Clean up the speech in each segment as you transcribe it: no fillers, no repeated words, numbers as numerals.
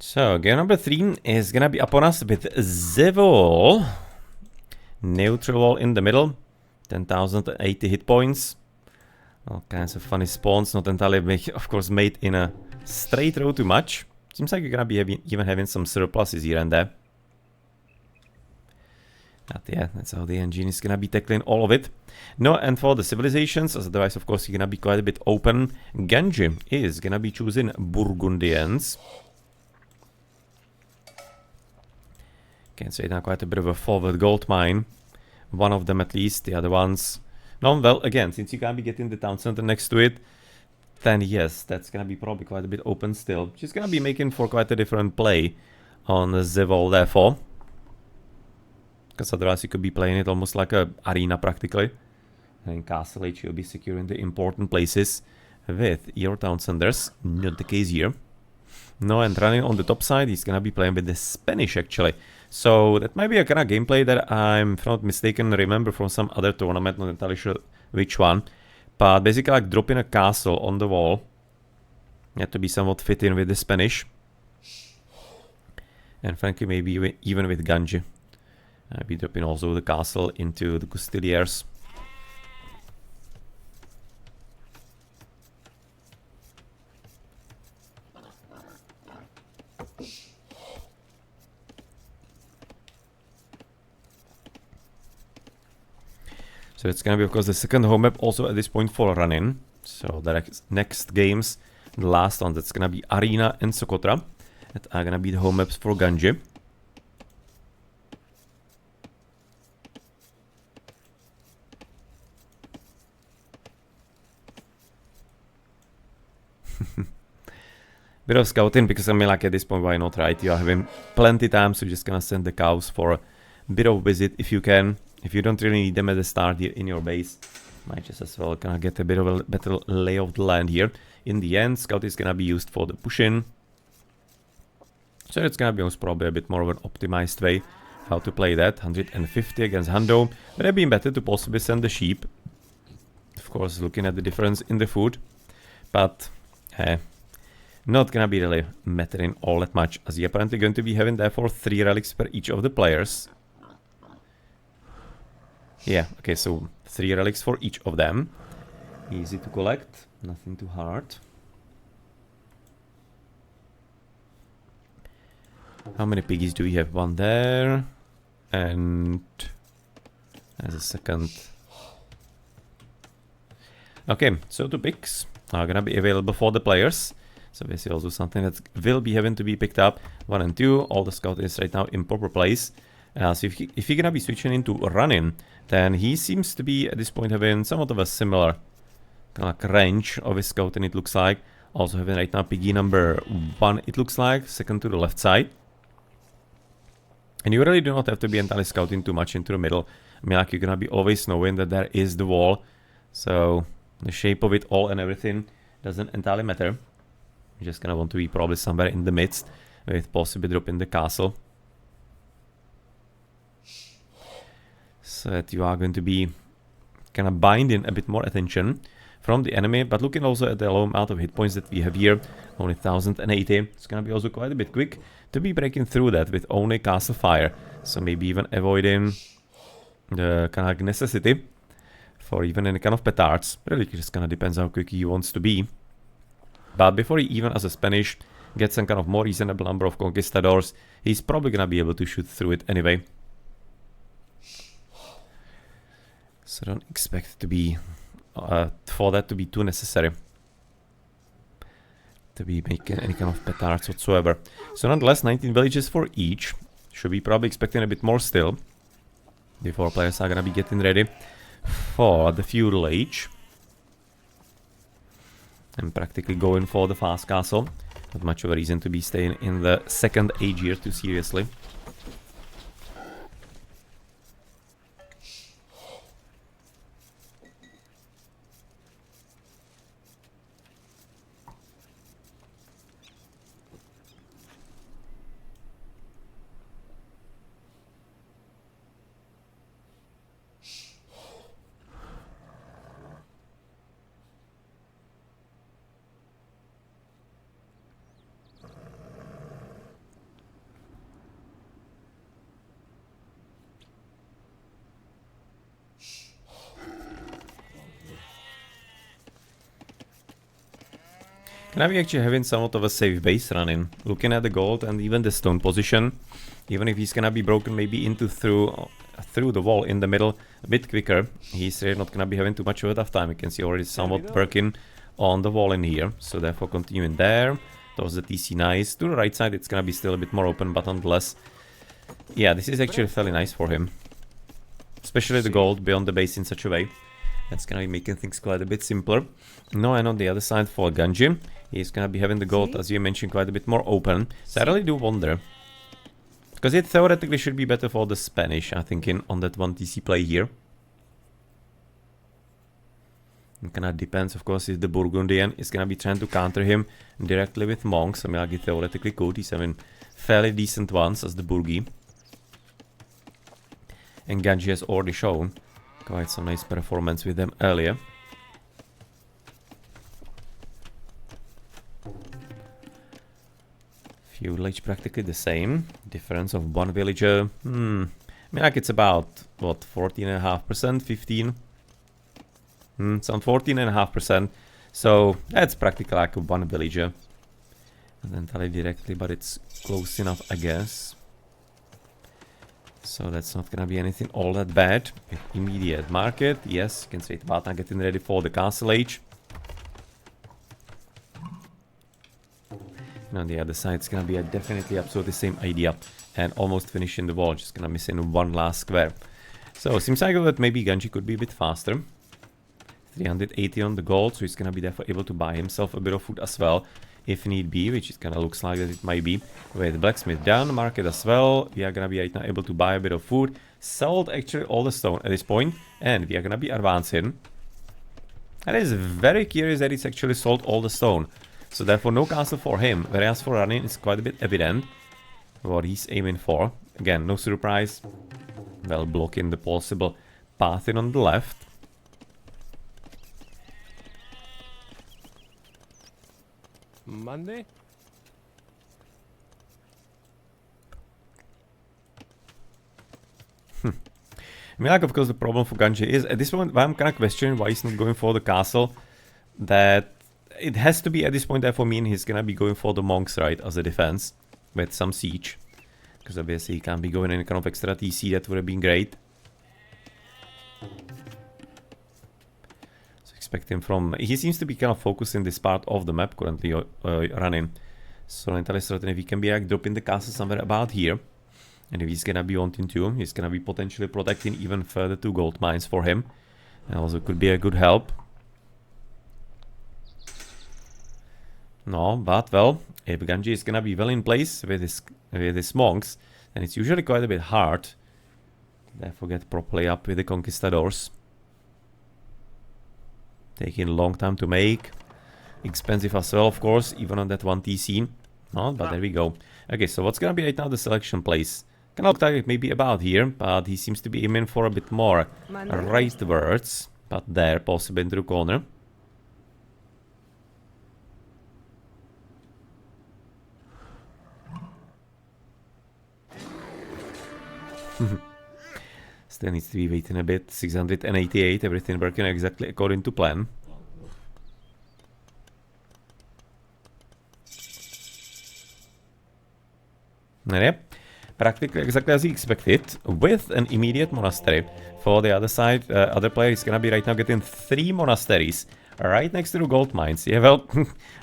So, game number 3 is gonna be upon us with ZeWall. Neutral wall in the middle. 10,080 hit points. All kinds of funny spawns, not entirely, of course, made in a straight row too much. Seems like you're gonna be even having some surpluses here and there. But yeah, that's how the engine is gonna be tackling all of it. No, and for the Civilisations, as otherwise, of course, you're gonna be quite a bit open. Genji is gonna be choosing Burgundians. Can say now quite a bit of a forward gold mine. One of them at least, the other ones. No, well, again, since you're gonna be getting the town center next to it, then yes, that's gonna be probably quite a bit open still. She's gonna be making for quite a different play on the ZeWall, therefore. Because otherwise you could be playing it almost like a arena practically. And in Castle Age you'll be securing the important places with your town centers. Not the case here. No, and running on the top side, he's gonna be playing with the Spanish actually. So that might be a kind of gameplay that I'm, if not mistaken, remember from some other tournament, not entirely sure which one. But basically like dropping a castle on the wall. You have to be somewhat fit in with the Spanish. And frankly maybe even with Ganji. Be dropping also the castle into the Custodiers. So it's gonna be, of course, the second home map also at this point for running. So the next games, the last one, that's gonna be Arena and Socotra. That are gonna be the home maps for Ganji. Bit of scouting, because I mean, like, at this point, why not, right? You are having plenty time, so you're just gonna send the cows for a bit of visit if you can. If you don't really need them at the start here in your base, might just as well gonna get a bit of a better lay of the land here. In the end, scout is gonna be used for the push-in. So it's gonna be most probably a bit more of an optimized way how to play that. 150 against Hando. Would have been better to possibly send the sheep. Of course, looking at the difference in the food. But, not gonna be really mattering all that much, as you're apparently going to be having therefore 3 relics per each of the players. Yeah, okay, so 3 relics for each of them. Easy to collect, nothing too hard. How many piggies do we have? 1 there. And there's a second. Okay, so 2 pigs are gonna be available for the players. So this is also something that will be having to be picked up. 1 and 2, all the scout is right now in proper place. So if you're gonna be switching into running, then he seems to be at this point having somewhat of a similar kind of like range of his scouting, it looks like. Also having right now piggy number 1, it looks like, second to the left side. And you really do not have to be entirely scouting too much into the middle. I mean, like, you're gonna be always knowing that there is the wall. So the shape of it all and everything doesn't entirely matter. You're just gonna want to be probably somewhere in the midst, with possibly dropping the castle. So that you are going to be kind of binding a bit more attention from the enemy, but looking also at the low amount of hit points that we have here, only 1080. It's gonna be also quite a bit quick to be breaking through that with only castle fire. So maybe even avoiding the kind of like necessity for even any kind of petards. Really just kind of depends how quick he wants to be. But before he even, as a Spanish, gets some kind of more reasonable number of conquistadors, he's probably gonna be able to shoot through it anyway. So don't expect to be for that to be too necessary to be making any kind of petards whatsoever. So nonetheless, 19 villages for each. Should be probably expecting a bit more still before players are gonna be getting ready for the feudal age. And practically going for the fast castle. Not much of a reason to be staying in the second age here too seriously. Gonna be actually having somewhat of a safe base running. Looking at the gold and even the stone position. Even if he's gonna be broken maybe into through the wall in the middle a bit quicker, he's really not gonna be having too much of a tough time. You can see already somewhat working on the wall in here. So therefore continuing there. Towards the TC nice. To the right side it's gonna be still a bit more open, but nonetheless. Yeah, this is actually fairly nice for him. Especially the gold beyond the base in such a way. That's gonna be making things quite a bit simpler. No, and on the other side for Ganji, he's gonna be having the gold, as you mentioned, quite a bit more open. So I really do wonder. Because it theoretically should be better for the Spanish, I think, on that one TC play here. It kinda depends, of course, if the Burgundian is gonna be trying to counter him directly with monks. I mean, like he theoretically could. He's having fairly decent ones as the Burgi. And Ganji has already shown quite some nice performance with them earlier. Few village practically the same. Difference of one villager. I mean, like it's about, what, 14.5%, 15? Some 14.5%. So that's practically like one villager. And then tell it directly, but it's close enough, I guess. So that's not gonna be anything all that bad. Immediate market, yes, you can say about now getting ready for the castle age. And on the other side, it's gonna be definitely absolutely the same idea. And almost finishing the wall, just gonna miss in one last square. So seems like that maybe Ganji could be a bit faster. 380 on the gold, so he's gonna be therefore able to buy himself a bit of food as well. If need be, which it kind of looks like that it might be. With blacksmith down, market as well. We are gonna be right now able to buy a bit of food. Sold actually all the stone at this point, and we are gonna be advancing. And it is very curious that it's actually sold all the stone. So therefore no castle for him, whereas for running it's quite a bit evident what he's aiming for. Again, no surprise. Well, blocking the possible path in on the left. Monday? I mean, like, of course, the problem for Ganji is, at this moment, I'm kind of questioning why he's not going for the castle. That it has to be, at this point, therefore, mean he's gonna be going for the monks, right, as a defense. With some siege. Because obviously he can't be going any kind of extra TC, that would have been great. Him from, he seems to be kind of focusing this part of the map currently running. So not entirely certain if he can be like dropping the castle somewhere about here. And if he's gonna be wanting to, he's gonna be potentially protecting even further 2 gold mines for him. And also could be a good help. No, but well, if Ganji is gonna be well in place with his monks, then it's usually quite a bit hard. Therefore get properly up with the conquistadors. Taking a long time to make. Expensive as well, of course, even on that one TC. No, but there we go. Okay, so what's gonna be right now the selection place? Kinda look like it may be about here, but he seems to be aiming for a bit more rightwards. But there, possibly into the corner. Still needs to be waiting a bit. 688, everything working exactly according to plan. Yep, practically exactly as he expected, with an immediate monastery. For the other side, other player is gonna be right now getting 3 monasteries right next to the gold mines. Yeah, well,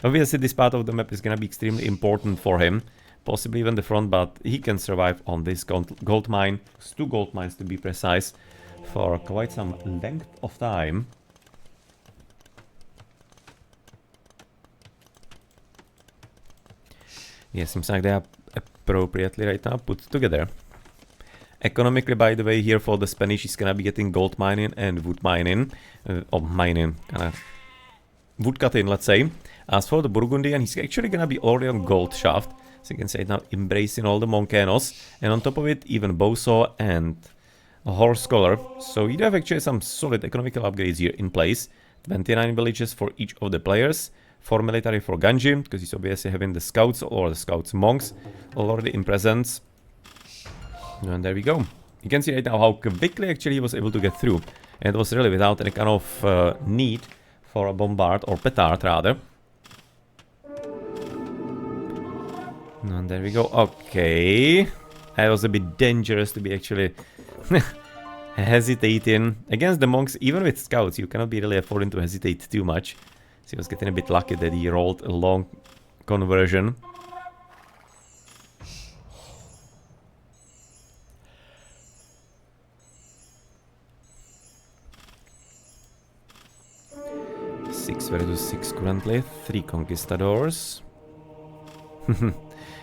obviously this part of the map is gonna be extremely important for him. Possibly even the front, but he can survive on this gold mine. 2 gold mines to be precise, for quite some length of time. Yeah, seems like they are appropriately right now put together. Economically, by the way, here for the Spanish is gonna be getting gold mining and wood mining. Or mining, kinda wood cutting, let's say. As for the Burgundian, he's actually gonna be already on gold shaft. So you can say now embracing all the monkenos, and on top of it even bowsaw and a horse collar. So you have actually some solid economical upgrades here in place. 29 villages for each of the players. 4 military for Ganji, because he's obviously having the scouts or the scouts monks already in presence. And there we go. You can see right now how quickly actually he was able to get through. And it was really without any kind of need for a bombard or petard rather. And there we go. Okay. That was a bit dangerous to be actually hesitating. Against the monks, even with scouts, you cannot be really affording to hesitate too much. So he was getting a bit lucky that he rolled a long conversion. Six versus 6 currently. 3 conquistadors.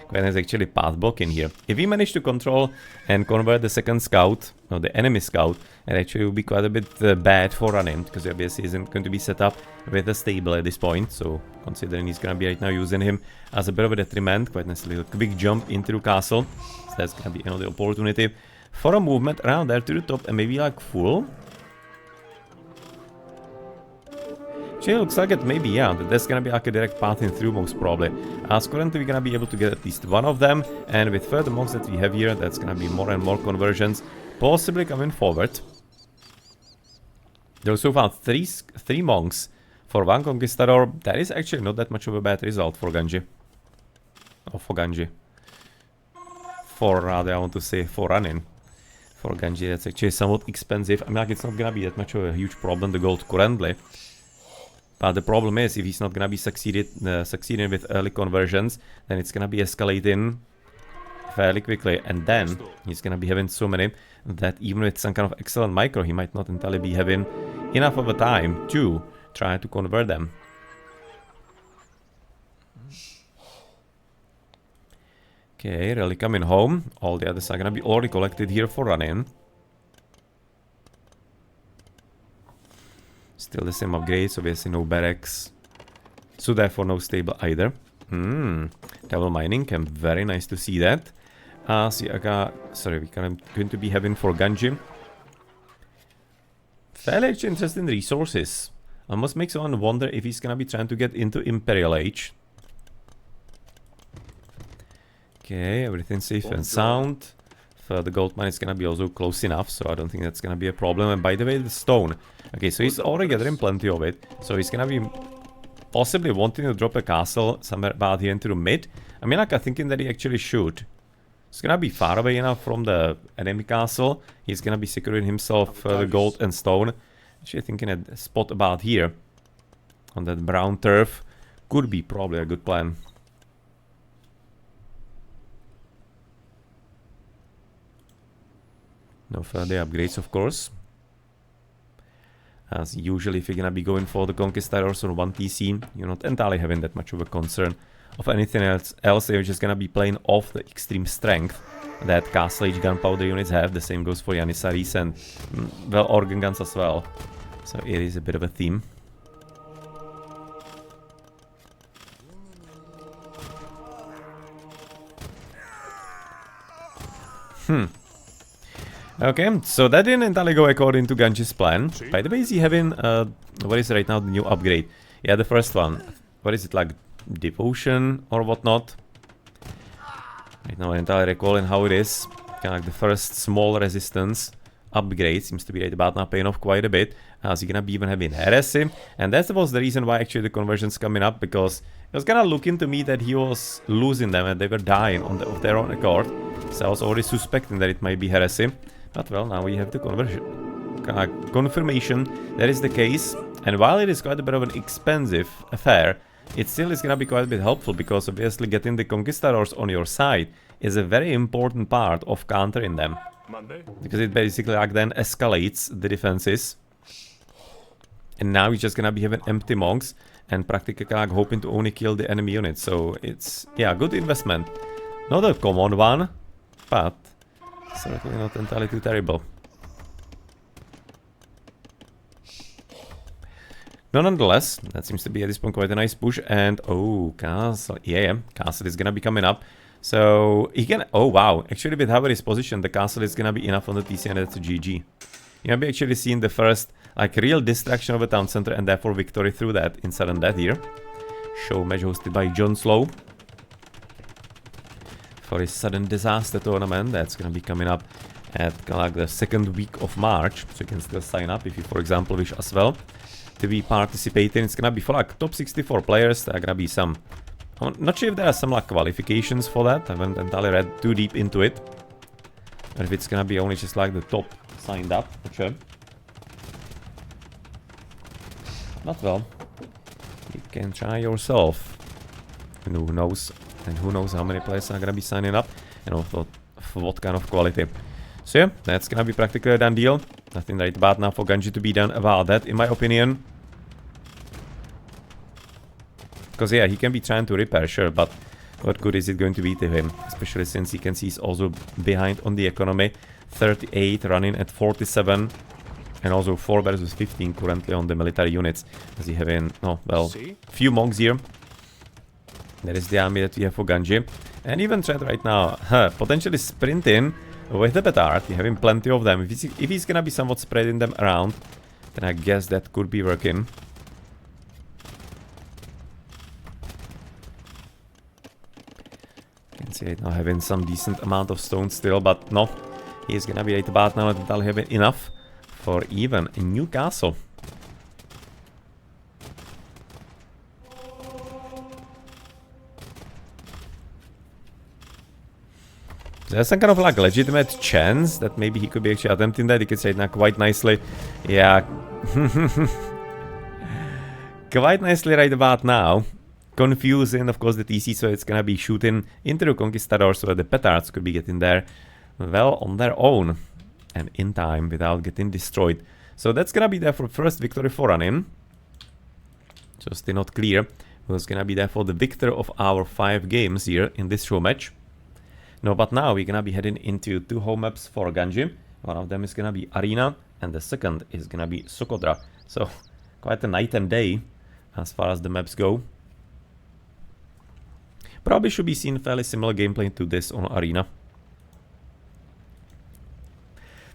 Gwen is actually path blocking here. If we manage to control and convert the second scout, or the enemy scout, it actually will be quite a bit bad for running, because obviously isn't going to be set up with a stable at this point. So considering he's going to be right now using him as a bit of a detriment, quite necessarily a quick jump into the castle. So that's going to be another opportunity for a movement around there to the top and maybe like full. Actually, looks like it maybe, yeah, that there's gonna be like a direct path in through most probably. As currently we're gonna be able to get at least one of them, and with further monks that we have here, that's gonna be more and more conversions possibly coming forward. There are so far three monks for one conquistador. That is actually not that much of a bad result for Ganji. Or for Ganji. For rather, I want to say for running. For Ganji, that's actually somewhat expensive. I mean, like, it's not gonna be that much of a huge problem, the gold currently. But the problem is, if he's not gonna be succeeding with early conversions, then it's gonna be escalating fairly quickly, and then he's gonna be having so many that even with some kind of excellent micro, he might not entirely be having enough of a time to try to convert them. Okay, really coming home. All the others are gonna be already collected here for running. Still the same upgrades, obviously no barracks. So therefore no stable either. Double mining camp, very nice to see that. Sorry, we're going to be having for Ganji. Fairly actually interesting resources. Almost makes one wonder if he's gonna be trying to get into Imperial Age. Okay, everything safe and sound. The gold mine is gonna be also close enough, so I don't think that's gonna be a problem. And by the way, the stone. Okay, so he's already gathering plenty of it. So he's gonna be possibly wanting to drop a castle somewhere about here into the mid. I mean, like, I'm thinking that he actually should. He's gonna be far away enough from the enemy castle. He's gonna be securing himself the gold and stone. Actually, thinking a spot about here on that brown turf could be probably a good plan. No further upgrades, of course. As usually, if you're gonna be going for the Conquistadors on one TC, you're not entirely having that much of a concern of anything else. You're just gonna be playing off the extreme strength that Castle Age gunpowder units have. The same goes for Janissaries and, well, organ guns as well. So it is a bit of a theme. Okay, so that didn't entirely go according to Ganji's plan. By the way, is he having, what is right now the new upgrade? Yeah, the first one. What is it, like devotion or whatnot? Right now I entirely recalling how it is. Kind of like the first small resistance upgrade seems to be right about now paying off quite a bit. As you're gonna be even having heresy. And that was the reason why actually the conversion's coming up, because it was kind of looking to me that he was losing them and they were dying of their own accord. So I was already suspecting that it might be heresy. But well, now we have the confirmation that is the case. And while it is quite a bit of an expensive affair, it still is gonna be quite a bit helpful, because obviously getting the conquistadors on your side is a very important part of countering them. Because it basically like then escalates the defenses. And now you're just gonna be having empty monks and practically like hoping to only kill the enemy units. So it's, yeah, good investment. Not a common one, but certainly not entirely too terrible. Nonetheless, that seems to be at this point quite a nice push. And oh, castle, yeah, castle is gonna be coming up. So he can, oh wow, actually with how it is positioned, the castle is gonna be enough on the TC, and that's a GG. You're gonna be actually seeing the first like real destruction of a town center, and therefore victory through that in sudden death here. Showmatch hosted by John Slow for his sudden disaster tournament. That's gonna be coming up at like the second week of March, so you can still sign up if you, for example, wish as well to be participating. It's gonna be for like top 64 players. There are gonna be some I'm not sure if there are some like qualifications for that. I haven't entirely read too deep into it. But if it's gonna be only just like the top signed up, sure. Not well. You can try yourself. And who knows? And who knows how many players are gonna be signing up and for what kind of quality. So yeah, that's gonna be practically a done deal. Nothing right about now for Ganji to be done about that, in my opinion. Because yeah, he can be trying to repair, sure, but what good is it going to be to him? Especially since he can see he's also behind on the economy. 38, running at 47. And also 4 versus 15 currently on the military units. As he having, oh, well, few monks here. That is the army that we have for Ganji. And even Thread right now, potentially sprinting with the petard. You're having plenty of them. If he's gonna be somewhat spreading them around, then I guess that could be working. Can see it now having some decent amount of stones still, but no. He's gonna be right about now that I'll have enough for even a new castle. There's some kind of like legitimate chance that maybe he could be actually attempting that. He could say it now quite nicely. Yeah. Quite nicely right about now. Confusing, of course, the TC, so it's gonna be shooting into the Conquistadors so that the petards could be getting there, well, on their own. And in time, without getting destroyed. So that's gonna be there for first victory for Running. So still not clear who's gonna be there for the victor of our 5 games here in this show match. No, but now we're gonna be heading into 2 home maps for Ganji. One of them is gonna be Arena, and the second is gonna be Sokodra. So quite a night and day as far as the maps go. Probably should be seen fairly similar gameplay to this on Arena.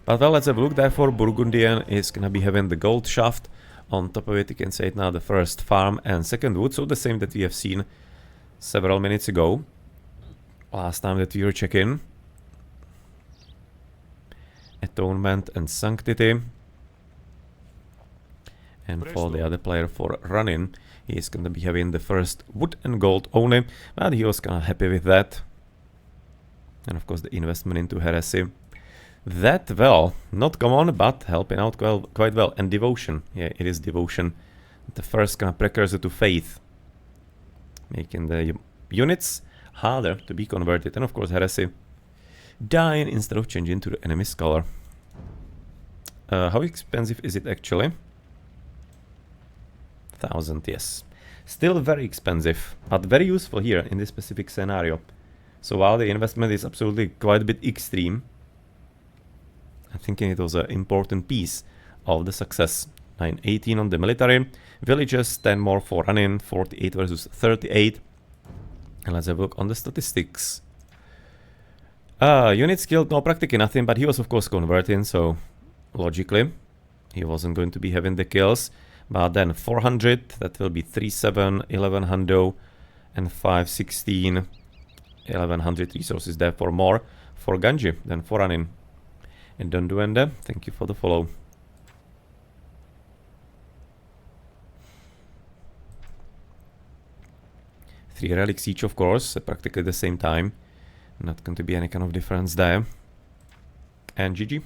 But well, let's have a look. Therefore, Burgundian is gonna be having the gold shaft. On top of it, you can say it now, the first farm and second wood. So the same that we have seen several minutes ago. Last time that we were checking. Atonement and Sanctity. And for the other player for Running, he's gonna be having the first wood and gold only. But he was kinda happy with that. And of course the investment into heresy. That, well, not common, but helping out quite well. And devotion. Yeah, it is devotion. The first kind of precursor to faith. Making the units harder to be converted. And of course heresy. Dying instead of changing to the enemy's color. How expensive is it actually? 1,000, yes. Still very expensive, but very useful here in this specific scenario. So while the investment is absolutely quite a bit extreme, I'm thinking it was an important piece of the success. 918 on the military. Villagers, 10 more for Running, 48 versus 38. And let's have a look on the statistics. Units killed, no, practically nothing, but he was of course converting, so logically he wasn't going to be having the kills. But then 400, that will be 37, 1100, and 516. 1100 resources there for more for Ganji than for Running. And Don Duende, thank you for the follow. Three relics each, of course, at practically the same time. Not going to be any kind of difference there. And GG.